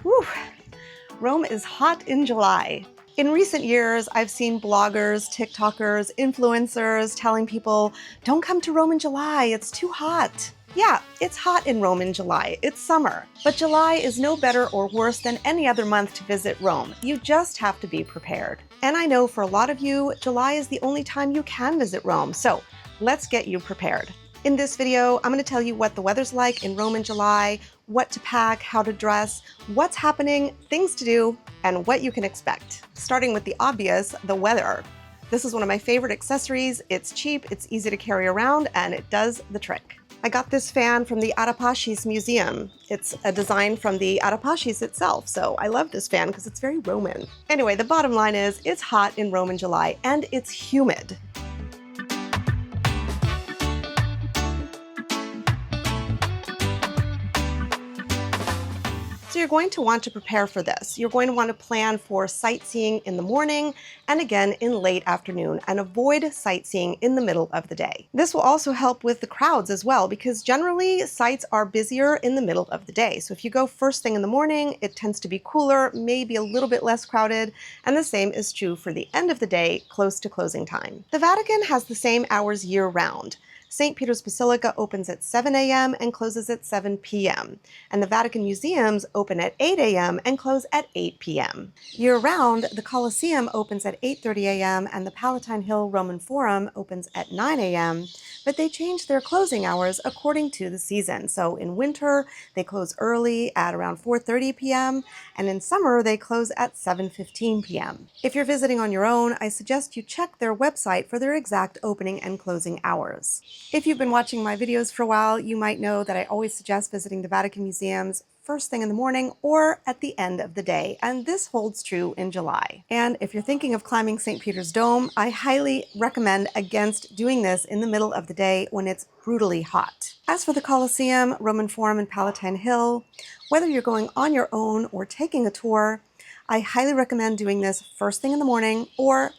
Whew. Rome is hot in July. In recent years, I've seen bloggers, TikTokers, influencers telling people, don't come to Rome in July, it's too hot. Yeah, it's hot in Rome in July. It's summer. But July is no better or worse than any other month to visit Rome. You just have to be prepared. And I know for a lot of you, July is the only time you can visit Rome. So let's get you prepared. In this video, I'm going to tell you what the weather's like in Rome in July, what to pack, how to dress, what's happening, things to do, and what you can expect. Starting with the obvious, the weather. This is one of my favorite accessories. It's cheap, it's easy to carry around, and it does the trick. I got this fan from the Arapashis Museum. It's a design from the Arapashis itself, so I love this fan because it's very Roman. Anyway, the bottom line is it's hot in Rome in July, and it's humid. So you're going to want to prepare for this. You're going to want to plan for sightseeing in the morning and again in late afternoon, and avoid sightseeing in the middle of the day. This will also help with the crowds as well, because generally sites are busier in the middle of the day. So if you go first thing in the morning, it tends to be cooler, maybe a little bit less crowded, and the same is true for the end of the day, close to closing time. The Vatican has the same hours year-round. St. Peter's Basilica opens at 7 a.m. and closes at 7 p.m. And the Vatican museums open at 8 a.m. and close at 8 p.m. Year-round, the Colosseum opens at 8:30 a.m. and the Palatine Hill Roman Forum opens at 9 a.m., but they change their closing hours according to the season. So in winter, they close early at around 4:30 p.m., and in summer, they close at 7:15 p.m. If you're visiting on your own, I suggest you check their website for their exact opening and closing hours. If you've been watching my videos for a while, you might know that I always suggest visiting the Vatican museums first thing in the morning or at the end of the day, and this holds true in July. And if you're thinking of climbing St. Peter's Dome, I highly recommend against doing this in the middle of the day when it's brutally hot. As for the Colosseum, Roman Forum, and Palatine Hill, whether you're going on your own or taking a tour, I highly recommend doing this first thing in the morning or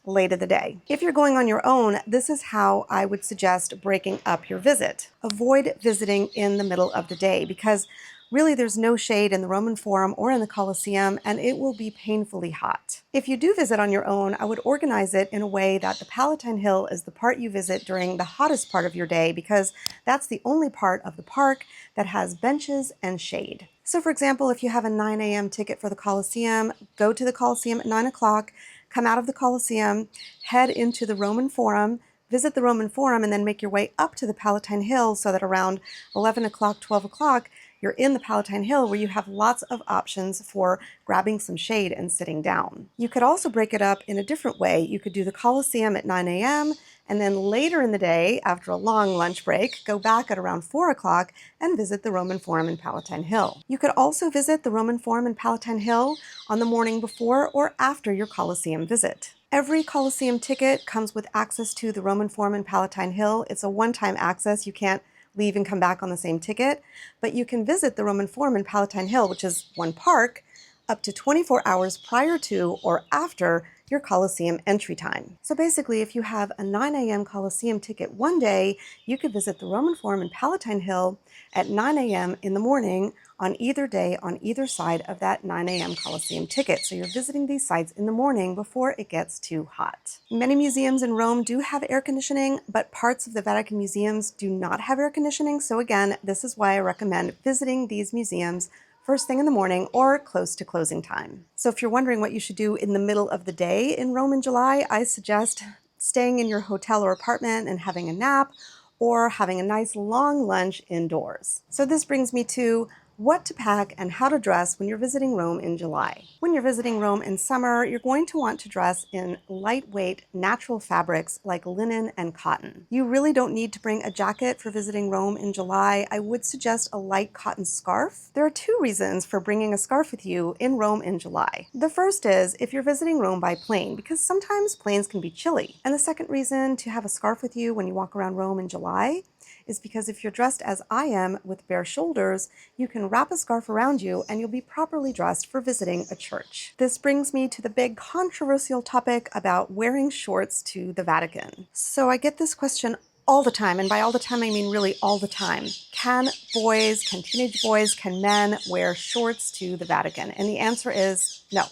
late in the day. If you're going on your own, this is how I would suggest breaking up your visit. Avoid visiting in the middle of the day, because really there's no shade in the Roman Forum or in the Colosseum, and it will be painfully hot. If you do visit on your own, I would organize it in a way that the Palatine Hill is the part you visit during the hottest part of your day, because that's the only part of the park that has benches and shade. So for example, if you have a 9 a.m. ticket for the Colosseum, go to the Colosseum at 9 o'clock, come out of the Colosseum, head into the Roman Forum, visit the Roman Forum, and then make your way up to the Palatine Hill so that around 11 o'clock, 12 o'clock, you're in the Palatine Hill, where you have lots of options for grabbing some shade and sitting down. You could also break it up in a different way. You could do the Colosseum at 9 a.m., and then later in the day, after a long lunch break, go back at around 4 o'clock and visit the Roman Forum and Palatine Hill. You could also visit the Roman Forum and Palatine Hill on the morning before or after your Colosseum visit. Every Colosseum ticket comes with access to the Roman Forum and Palatine Hill. It's a one-time access. You can't leave and come back on the same ticket, but you can visit the Roman Forum and Palatine Hill, which is one park, up to 24 hours prior to or after your Colosseum entry time. So basically, if you have a 9 a.m. Colosseum ticket one day, you could visit the Roman Forum and Palatine Hill at 9 a.m. in the morning on either day on either side of that 9 a.m. Colosseum ticket. So you're visiting these sites in the morning before it gets too hot. Many museums in Rome do have air conditioning, but parts of the Vatican museums do not have air conditioning. So again, this is why I recommend visiting these museums first thing in the morning or close to closing time. So if you're wondering what you should do in the middle of the day in Rome in July, I suggest staying in your hotel or apartment and having a nap, or having a nice long lunch indoors. So this brings me to what to pack and how to dress when you're visiting Rome in July. When you're visiting Rome in summer, you're going to want to dress in lightweight, natural fabrics like linen and cotton. You really don't need to bring a jacket for visiting Rome in July. I would suggest a light cotton scarf. There are two reasons for bringing a scarf with you in Rome in July. The first is if you're visiting Rome by plane, because sometimes planes can be chilly. And the second reason to have a scarf with you when you walk around Rome in July is because if you're dressed as I am with bare shoulders, you can wrap a scarf around you and you'll be properly dressed for visiting a church. This brings me to the big controversial topic about wearing shorts to the Vatican. So I get this question all the time, and by all the time I mean really all the time, can teenage boys, can men wear shorts to the Vatican? And the answer is no.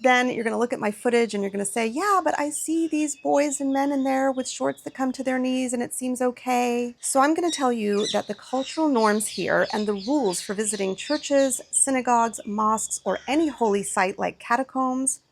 Then you're going to look at my footage and you're going to say, yeah, but I see these boys and men in there with shorts that come to their knees and it seems okay. So I'm going to tell you that the cultural norms here and the rules for visiting churches, synagogues, mosques, or any holy site like catacombs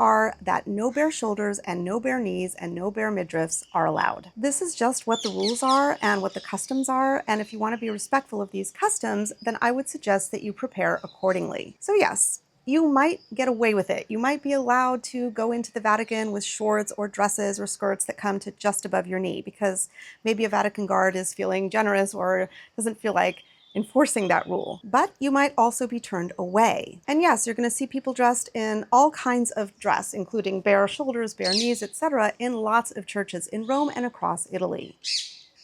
are that no bare shoulders and no bare knees and no bare midriffs are allowed. This is just what the rules are and what the customs are, and if you want to be respectful of these customs, then I would suggest that you prepare accordingly. So yes, you might get away with it. You might be allowed to go into the Vatican with shorts or dresses or skirts that come to just above your knee because maybe a Vatican guard is feeling generous or doesn't feel like enforcing that rule. But you might also be turned away. And yes, you're going to see people dressed in all kinds of dress, including bare shoulders, bare knees, etc., in lots of churches in Rome and across Italy.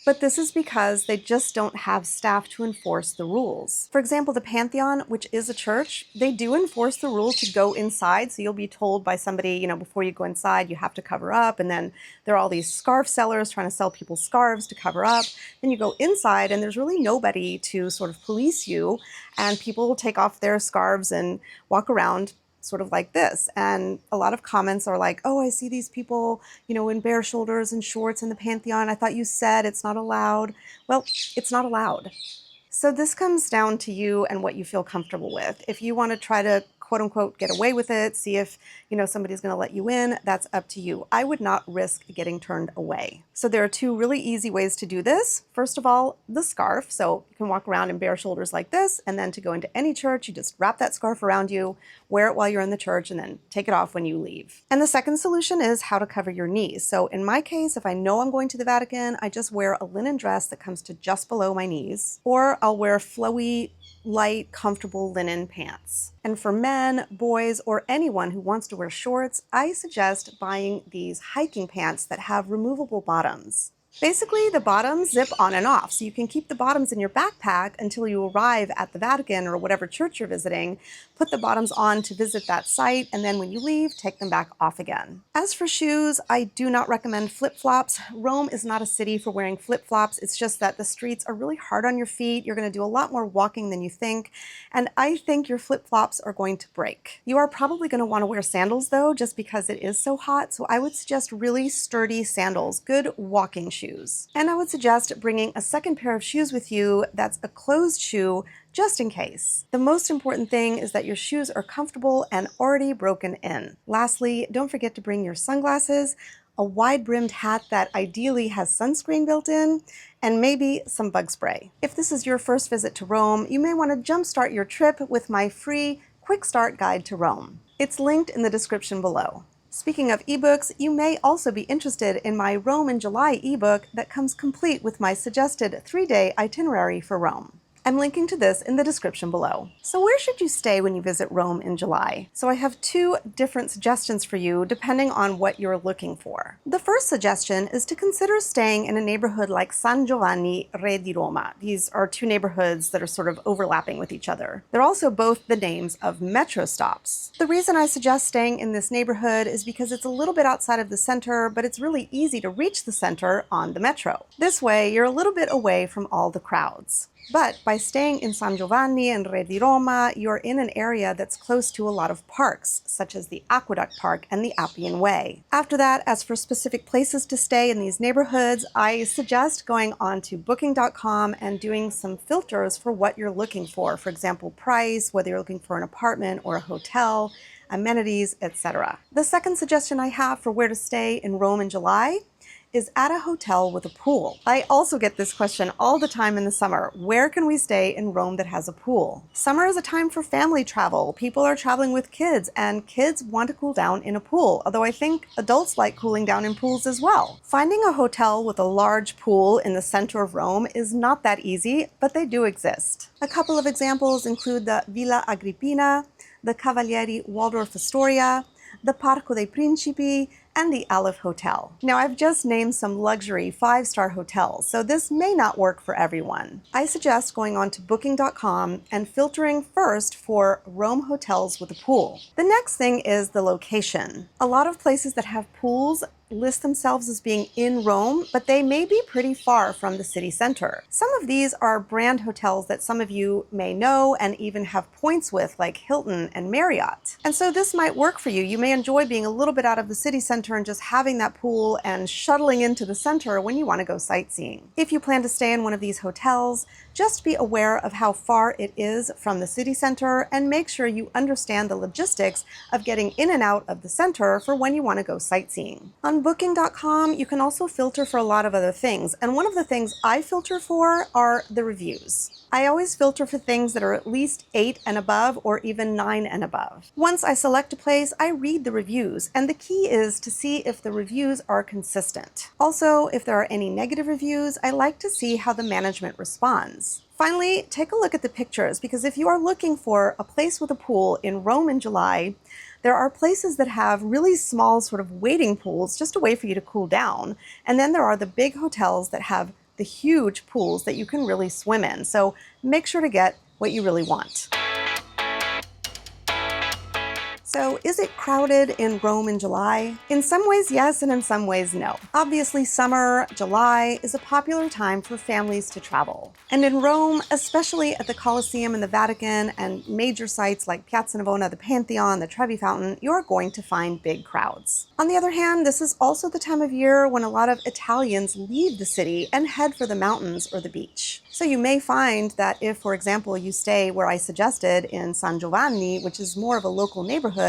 But this is because they just don't have staff to enforce the rules. For example, the Pantheon, which is a church, they do enforce the rule to go inside. So you'll be told by somebody, before you go inside, you have to cover up. And then there are all these scarf sellers trying to sell people scarves to cover up. Then you go inside and there's really nobody to sort of police you. And people will take off their scarves and walk around sort of like this. And a lot of comments are like, oh, I see these people, in bare shoulders and shorts in the Pantheon. I thought you said it's not allowed. Well, it's not allowed. So this comes down to you and what you feel comfortable with. If you want to try to quote unquote get away with it, see if somebody's going to let you in, that's up to you. I would not risk getting turned away. So there are two really easy ways to do this. First of all, the scarf. So you can walk around in bare shoulders like this, and then to go into any church, you just wrap that scarf around you, wear it while you're in the church, and then take it off when you leave. And the second solution is how to cover your knees. So in my case, if I know I'm going to the Vatican, I just wear a linen dress that comes to just below my knees, or I'll wear flowy, light, comfortable linen pants. And for men, boys, or anyone who wants to wear shorts, I suggest buying these hiking pants that have removable bottoms. Basically, the bottoms zip on and off, so you can keep the bottoms in your backpack until you arrive at the Vatican or whatever church you're visiting, put the bottoms on to visit that site, and then when you leave, take them back off again. As for shoes, I do not recommend flip-flops. Rome is not a city for wearing flip-flops. It's just that the streets are really hard on your feet. You're going to do a lot more walking than you think, and I think your flip-flops are going to break. You are probably going to want to wear sandals, though, just because it is so hot, so I would suggest really sturdy sandals, good walking shoes. And I would suggest bringing a second pair of shoes with you that's a closed shoe just in case. The most important thing is that your shoes are comfortable and already broken in. Lastly, don't forget to bring your sunglasses, a wide-brimmed hat that ideally has sunscreen built in, and maybe some bug spray. If this is your first visit to Rome, you may want to jumpstart your trip with my free Quick Start Guide to Rome. It's linked in the description below. Speaking of ebooks, you may also be interested in my Rome in July ebook that comes complete with my suggested 3-day itinerary for Rome. I'm linking to this in the description below. So where should you stay when you visit Rome in July? So I have two different suggestions for you depending on what you're looking for. The first suggestion is to consider staying in a neighborhood like San Giovanni Re di Roma. These are two neighborhoods that are sort of overlapping with each other. They're also both the names of metro stops. The reason I suggest staying in this neighborhood is because it's a little bit outside of the center, but it's really easy to reach the center on the metro. This way, you're a little bit away from all the crowds. But by staying in San Giovanni and Re di Roma, you're in an area that's close to a lot of parks, such as the Aqueduct Park and the Appian Way. After that, as for specific places to stay in these neighborhoods, I suggest going on to booking.com and doing some filters for what you're looking for. For example, price, whether you're looking for an apartment or a hotel, amenities, etc. The second suggestion I have for where to stay in Rome in July is at a hotel with a pool. I also get this question all the time in the summer. Where can we stay in Rome that has a pool? Summer is a time for family travel. People are traveling with kids, and kids want to cool down in a pool, although I think adults like cooling down in pools as well. Finding a hotel with a large pool in the center of Rome is not that easy, but they do exist. A couple of examples include the Villa Agrippina, the Cavalieri Waldorf Astoria, the Parco dei Principi, and the Aleph Hotel. Now, I've just named some luxury 5-star hotels, so this may not work for everyone. I suggest going on to booking.com and filtering first for Rome hotels with a pool. The next thing is the location. A lot of places that have pools list themselves as being in Rome, but they may be pretty far from the city center. Some of these are brand hotels that some of you may know and even have points with, like Hilton and Marriott. And so this might work for you. You may enjoy being a little bit out of the city center and just having that pool and shuttling into the center when you want to go sightseeing. If you plan to stay in one of these hotels, just be aware of how far it is from the city center and make sure you understand the logistics of getting in and out of the center for when you want to go sightseeing. On Booking.com, you can also filter for a lot of other things, and one of the things I filter for are the reviews. I always filter for things that are at least 8 and above or even 9 and above. Once I select a place, I read the reviews, and the key is to see if the reviews are consistent. Also, if there are any negative reviews, I like to see how the management responds. Finally, take a look at the pictures, because if you are looking for a place with a pool in Rome in July, there are places that have really small sort of waiting pools, just a way for you to cool down. And then there are the big hotels that have the huge pools that you can really swim in. So make sure to get what you really want. So is it crowded in Rome in July? In some ways, yes, and in some ways, no. Obviously, summer, July, is a popular time for families to travel. And in Rome, especially at the Colosseum and the Vatican and major sites like Piazza Navona, the Pantheon, the Trevi Fountain, you're going to find big crowds. On the other hand, this is also the time of year when a lot of Italians leave the city and head for the mountains or the beach. So you may find that if, for example, you stay where I suggested in San Giovanni, which is more of a local neighborhood,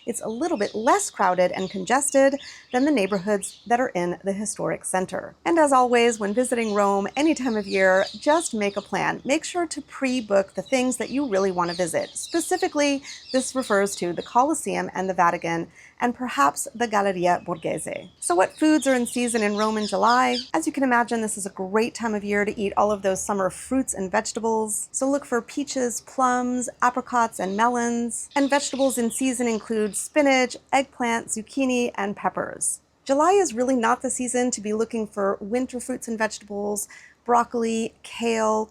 it's a little bit less crowded and congested than the neighborhoods that are in the historic center. And as always, when visiting Rome any time of year, just make a plan. Make sure to pre-book the things that you really want to visit. Specifically, this refers to the Colosseum and the Vatican, and perhaps the Galleria Borghese. So what foods are in season in Rome in July? As you can imagine, this is a great time of year to eat all of those summer fruits and vegetables. So look for peaches, plums, apricots, and melons. And vegetables in season include spinach, eggplant, zucchini, and peppers. July is really not the season to be looking for winter fruits and vegetables, broccoli, kale,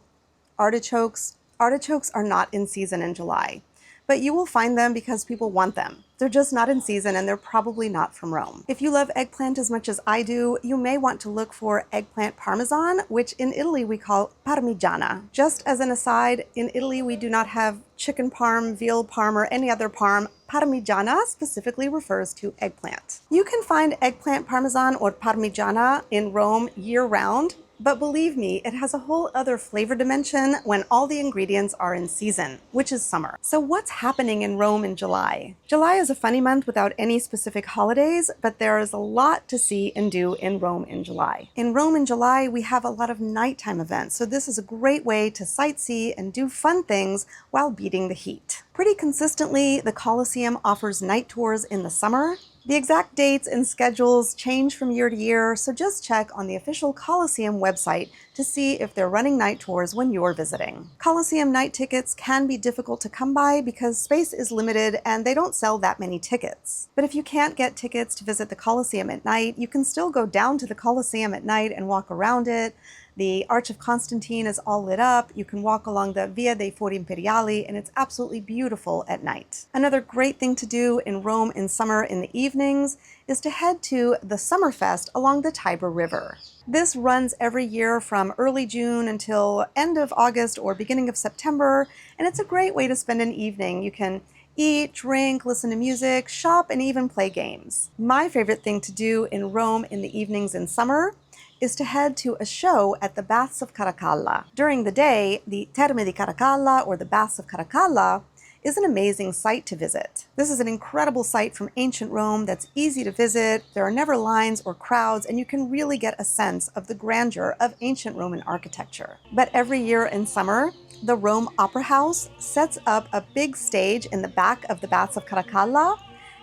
artichokes. Artichokes are not in season in July, but you will find them because people want them. They're just not in season, and they're probably not from Rome. If you love eggplant as much as I do, you may want to look for eggplant parmesan, which in Italy we call parmigiana. Just as an aside, in Italy we do not have chicken parm, veal parm, or any other parm. Parmigiana specifically refers to eggplant. You can find eggplant parmesan or parmigiana in Rome year-round, but believe me, it has a whole other flavor dimension when all the ingredients are in season, which is summer. So what's happening in Rome in July? July is a funny month without any specific holidays, but there is a lot to see and do in Rome in July. In Rome in July, we have a lot of nighttime events, so this is a great way to sightsee and do fun things while beating the heat. Pretty consistently, the Colosseum offers night tours in the summer. The exact dates and schedules change from year to year, so just check on the official Colosseum website to see if they're running night tours when you're visiting. Colosseum night tickets can be difficult to come by because space is limited and they don't sell that many tickets. But if you can't get tickets to visit the Colosseum at night, you can still go down to the Colosseum at night and walk around it. The Arch of Constantine is all lit up. You can walk along the Via dei Fori Imperiali, and it's absolutely beautiful at night. Another great thing to do in Rome in summer in the evenings is to head to the Summerfest along the Tiber River. This runs every year from early June until end of August or beginning of September, and it's a great way to spend an evening. You can eat, drink, listen to music, shop, and even play games. My favorite thing to do in Rome in the evenings in summer is to head to a show at the Baths of Caracalla. During the day, the Terme di Caracalla, or the Baths of Caracalla, is an amazing site to visit. This is an incredible site from ancient Rome that's easy to visit. There are never lines or crowds, and you can really get a sense of the grandeur of ancient Roman architecture. But every year in summer, the Rome Opera House sets up a big stage in the back of the Baths of Caracalla,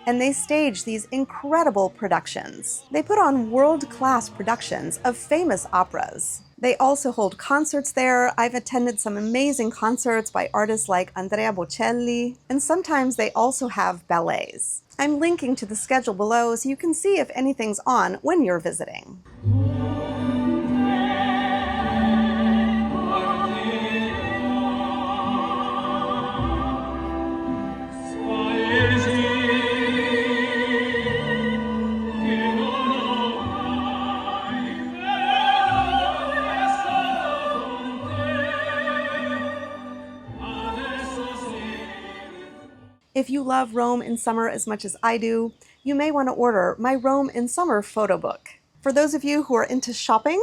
and they stage these incredible productions. They put on world-class productions of famous operas. They also hold concerts there. I've attended some amazing concerts by artists like Andrea Bocelli, and sometimes they also have ballets. I'm linking to the schedule below so you can see if anything's on when you're visiting. If you love Rome in summer as much as I do, you may want to order my Rome in Summer photo book. For those of you who are into shopping,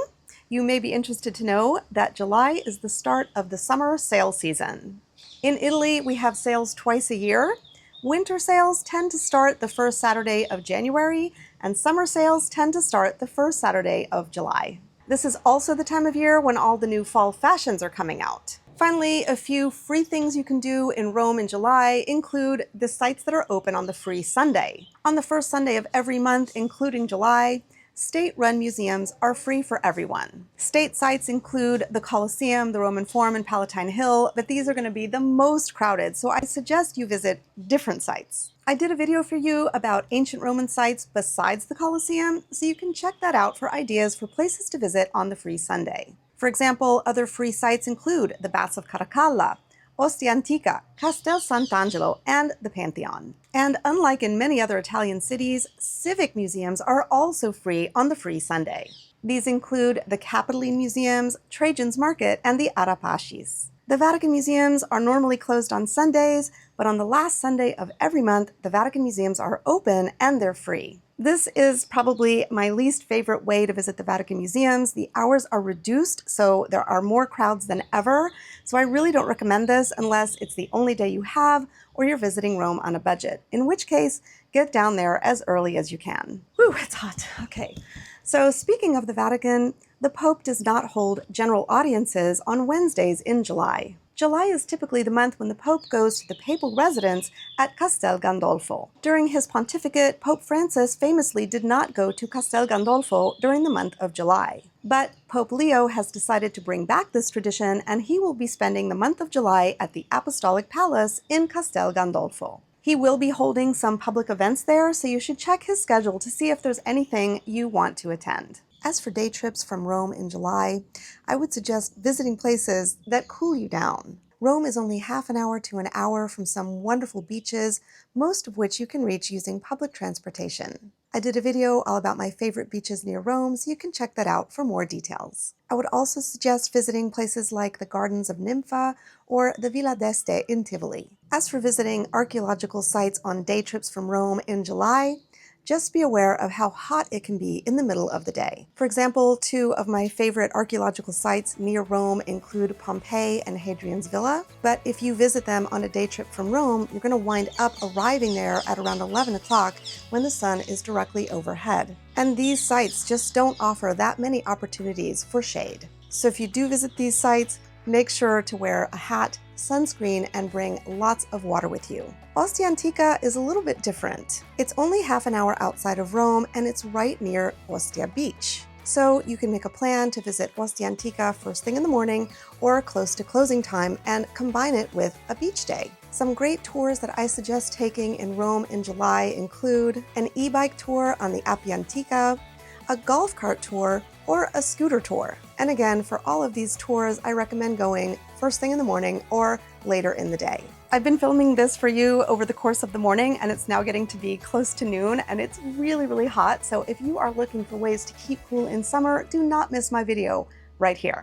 you may be interested to know that July is the start of the summer sale season. In Italy, we have sales twice a year. Winter sales tend to start the first Saturday of January, and summer sales tend to start the first Saturday of July. This is also the time of year when all the new fall fashions are coming out. Finally, a few free things you can do in Rome in July include the sites that are open on the free Sunday. On the first Sunday of every month, including July, state-run museums are free for everyone. State sites include the Colosseum, the Roman Forum, and Palatine Hill, but these are going to be the most crowded, so I suggest you visit different sites. I did a video for you about ancient Roman sites besides the Colosseum, so you can check that out for ideas for places to visit on the free Sunday. For example, other free sites include the Baths of Caracalla, Ostia Antica, Castel Sant'Angelo, and the Pantheon. And unlike in many other Italian cities, civic museums are also free on the free Sunday. These include the Capitoline Museums, Trajan's Market, and the Arapacis. The Vatican museums are normally closed on Sundays, but on the last Sunday of every month, the Vatican museums are open and they're free. This is probably my least favorite way to visit the Vatican museums. The hours are reduced, so there are more crowds than ever. So I really don't recommend this unless it's the only day you have or you're visiting Rome on a budget, in which case, get down there as early as you can. Whew, it's hot. Okay. So speaking of the Vatican, the Pope does not hold general audiences on Wednesdays in July. July is typically the month when the Pope goes to the papal residence at Castel Gandolfo. During his pontificate, Pope Francis famously did not go to Castel Gandolfo during the month of July. But Pope Leo has decided to bring back this tradition, and he will be spending the month of July at the Apostolic Palace in Castel Gandolfo. He will be holding some public events there, so you should check his schedule to see if there's anything you want to attend. As for day trips from Rome in July, I would suggest visiting places that cool you down. Rome is only half an hour to an hour from some wonderful beaches, most of which you can reach using public transportation. I did a video all about my favorite beaches near Rome, so you can check that out for more details. I would also suggest visiting places like the Gardens of Nympha or the Villa d'Este in Tivoli. As for visiting archaeological sites on day trips from Rome in July, just be aware of how hot it can be in the middle of the day. For example, two of my favorite archaeological sites near Rome include Pompeii and Hadrian's Villa, but if you visit them on a day trip from Rome, you're going to wind up arriving there at around 11 o'clock when the sun is directly overhead. And these sites just don't offer that many opportunities for shade. So if you do visit these sites, make sure to wear a hat, sunscreen, and bring lots of water with you. Ostia Antica is a little bit different. It's only half an hour outside of Rome, and it's right near Ostia Beach. So you can make a plan to visit Ostia Antica first thing in the morning or close to closing time and combine it with a beach day. Some great tours that I suggest taking in Rome in July include an e-bike tour on the Appia Antica, a golf cart tour, or a scooter tour. And again, for all of these tours, I recommend going first thing in the morning or later in the day. I've been filming this for you over the course of the morning, and it's now getting to be close to noon, and it's really, really hot. So if you are looking for ways to keep cool in summer, do not miss my video right here.